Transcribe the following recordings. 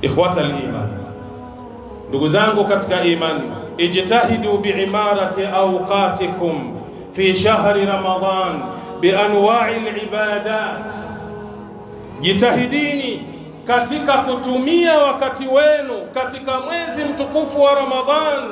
Ikhwata al-iman, ndugu zangu katika iman, ijtahidu bi'imarati awqatikum fi shahri Ramadan bianwa'i al-ibadat, jitahidini katika kutumia wakati wenu katika mwezi mtukufu wa Ramadhan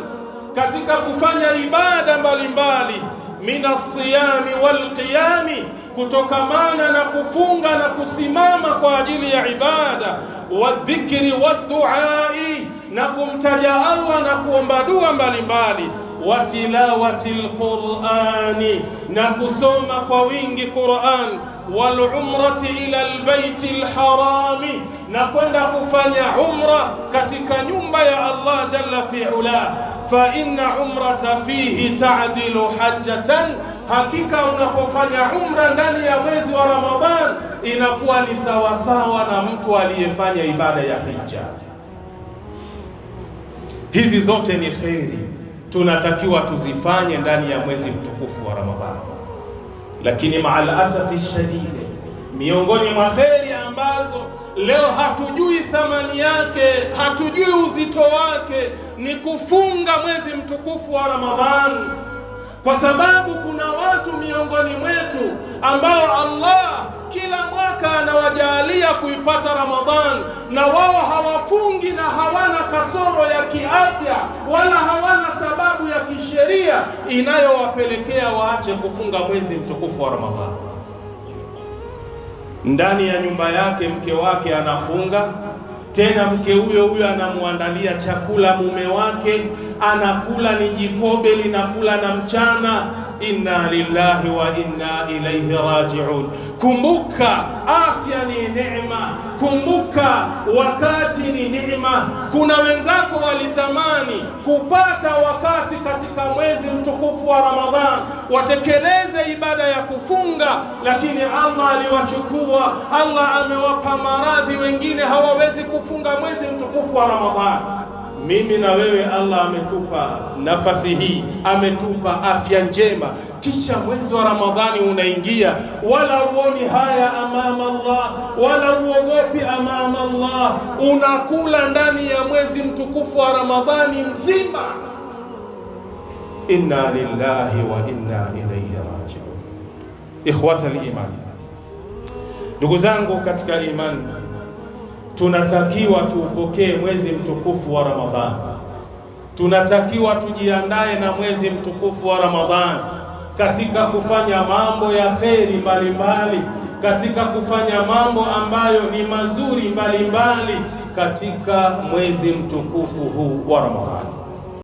katika kufanya ibada mbalimbali, minasiyami walqiyami, kutokamana na kufunga na kusimama kwa ajili ya ibada, wadhikri wadduai, na kumtaja Allah na kuomba dua mbalimbali, wa tilawati alqurani, na kusoma kwa wingi Qur'an, wal umrati ila albayti alharami, na kwenda kufanya umra katika nyumba ya Allah jalla fi ula. Fa inna umrata fihi ta'dilu hajjatan, hakika unapofanya umra ndani ya mwezi wa Ramadhan inakuwa ni sawasawa na mtu aliyefanya ibada ya hija. Hizi zote ni kheri, tunatakiwa tuzifanye ndani ya mwezi mtukufu wa Ramadhan. Lakini maal asafi shadid, miongoni mwa kheri ambazo leo hatujui thamani yake, hatujui uzito wake, ni kufunga mwezi mtukufu wa Ramadhan. Kwa sababu kuna watu miongoni mwetu ambao Allah kila mwaka anawajalia kuipata Ramadhan, na wao hawafungi na hawana kasoro ya kiafya wala hawana sababu ya kisheria inayowapelekea waache kufunga mwezi mtukufu wa Ramadhan. Ndani ya nyumba yake mke wake anafunga, tena mke huyo anamuandalia chakula mume wake, anakula ni jikobe linakula na mchana. Inna lillahi wa inna ilayhi raji'un. Kumbuka afya ni neema, kumbuka wakati ni neema. Kuna wenzako walitamani kupata wakati katika mwezi mtukufu wa Ramadhan watekeleze ibada ya kufunga, lakini Allah aliwachukua. Allah amewapa maradhi, wengine hawawezi kufunga mwezi mtukufu wa Ramadhan. Mimi na wewe Allah ametupa nafasi hii, ametupa afya njema, kisha mwezi wa Ramadhani unaingia, wala uoni haya amama Allah, wala uogopi amama Allah, unakula ndani ya mwezi mtukufu wa Ramadhani mzima. Inna lillahi wa inna ilayhi raji'un. Ikhwata al-iman, ndugu zangu katika imani, tunatakiwa tuupokee mwezi mtukufu wa Ramadhan. Tunatakiwa tujiandae na mwezi mtukufu wa Ramadhan katika kufanya mambo ya kheri mbalimbali, katika kufanya mambo ambayo ni mazuri mbalimbali katika mwezi mtukufu huu wa Ramadhan.